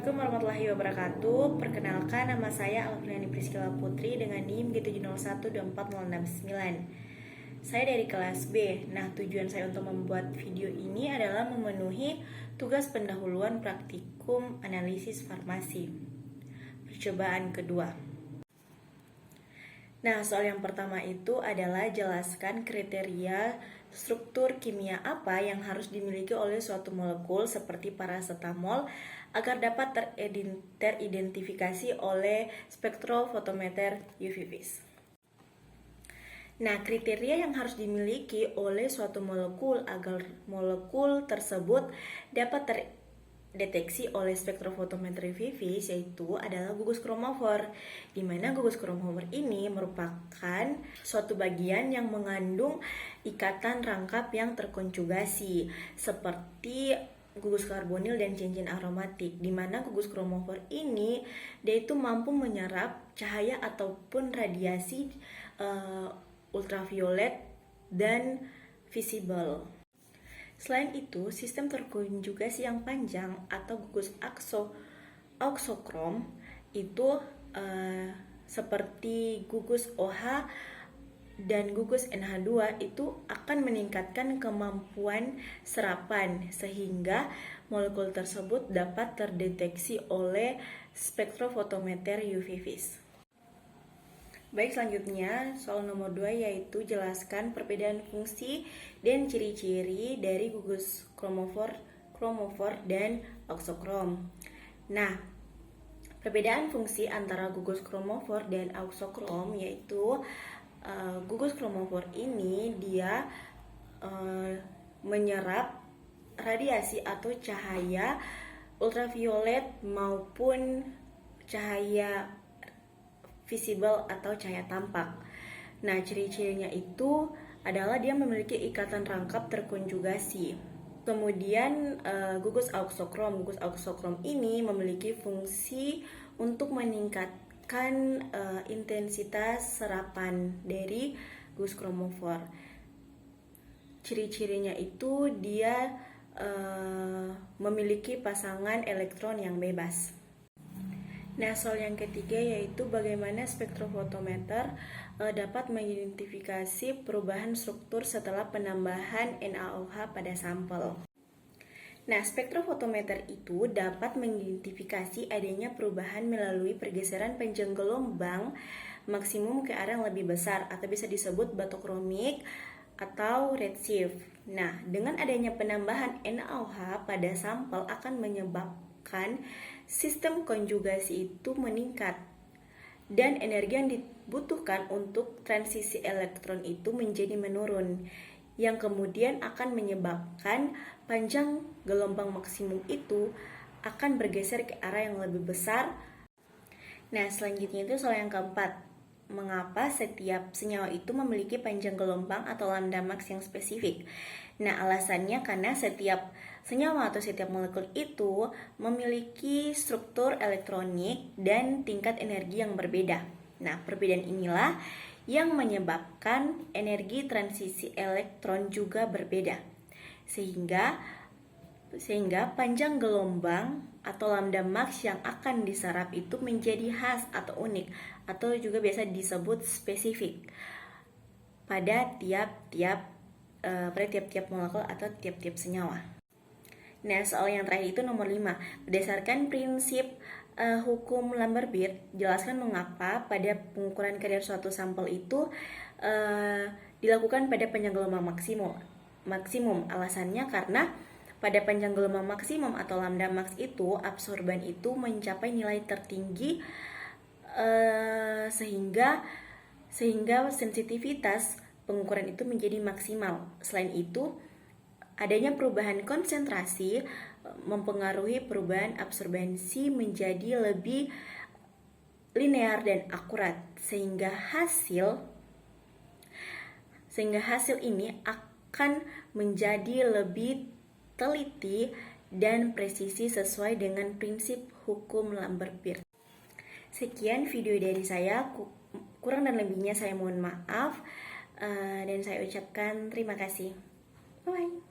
Assalamualaikum warahmatullahi wabarakatuh. Perkenalkan, nama saya Alfriani Priscilla Putri dengan NIM G7012409. Saya dari kelas B. Nah, tujuan saya untuk membuat video ini adalah memenuhi tugas pendahuluan praktikum analisis farmasi. Percobaan kedua. Nah, soal yang pertama itu adalah jelaskan kriteria struktur kimia apa yang harus dimiliki oleh suatu molekul seperti paracetamol agar dapat teridentifikasi oleh spektrofotometer UV vis. Nah, kriteria yang harus dimiliki oleh suatu molekul agar molekul tersebut dapat terdeteksi oleh spektrofotometer UV vis yaitu adalah gugus kromofor, di mana gugus kromofor ini merupakan suatu bagian yang mengandung ikatan rangkap yang terkonjugasi seperti gugus karbonil dan cincin aromatik, di mana gugus kromofor ini dia itu mampu menyerap cahaya ataupun radiasi ultraviolet dan visible. Selain itu, sistem terkonjugasi yang panjang atau gugus auxokrom itu seperti gugus OH dan gugus NH2 itu akan meningkatkan kemampuan serapan sehingga molekul tersebut dapat terdeteksi oleh spektrofotometer UV vis. Baik, selanjutnya soal nomor 2 yaitu jelaskan perbedaan fungsi dan ciri-ciri dari gugus kromofor dan auxokrom. Nah, perbedaan fungsi antara gugus kromofor dan auxokrom yaitu gugus kromofor ini dia menyerap radiasi atau cahaya ultraviolet maupun cahaya visible atau cahaya tampak. Nah, ciri-cirinya itu adalah dia memiliki ikatan rangkap terkonjugasi. Kemudian gugus auxokrom ini memiliki fungsi untuk meningkatkan intensitas serapan dari gugus kromofor. Ciri-cirinya itu dia memiliki pasangan elektron yang bebas. Nah, soal yang ketiga yaitu bagaimana spektrofotometer dapat mengidentifikasi perubahan struktur setelah penambahan NaOH pada sampel. Nah, spektrofotometer itu dapat mengidentifikasi adanya perubahan melalui pergeseran panjang gelombang maksimum ke arah yang lebih besar atau bisa disebut batokromik atau redshift. Nah, dengan adanya penambahan NaOH pada sampel akan menyebabkan sistem konjugasi itu meningkat dan energi yang dibutuhkan untuk transisi elektron itu menjadi menurun, yang kemudian akan menyebabkan panjang gelombang maksimum itu akan bergeser ke arah yang lebih besar. Nah, selanjutnya itu soal yang keempat. Mengapa setiap senyawa itu memiliki panjang gelombang atau lambda max yang spesifik? Nah, alasannya karena setiap senyawa atau setiap molekul itu memiliki struktur elektronik dan tingkat energi yang berbeda. Nah, perbedaan inilah yang menyebabkan energi transisi elektron juga berbeda. Sehingga panjang gelombang atau lambda max yang akan diserap itu menjadi khas atau unik atau juga biasa disebut spesifik pada tiap-tiap molekul atau tiap-tiap senyawa. Nah, soal yang terakhir itu nomor 5. Berdasarkan prinsip hukum Lambert-Beer, jelaskan mengapa pada pengukuran kadar suatu sampel itu dilakukan pada panjang gelombang maksimum. Alasannya karena pada panjang gelombang maksimum atau lambda max itu absorban itu mencapai nilai tertinggi sehingga sensitivitas pengukuran itu menjadi maksimal. Selain itu, adanya perubahan konsentrasi mempengaruhi perubahan absorbensi menjadi lebih linear dan akurat sehingga hasil ini akan menjadi lebih teliti dan presisi sesuai dengan prinsip hukum Lambert-Beer. Sekian video dari saya, kurang dan lebihnya saya mohon maaf dan saya ucapkan terima kasih. Bye.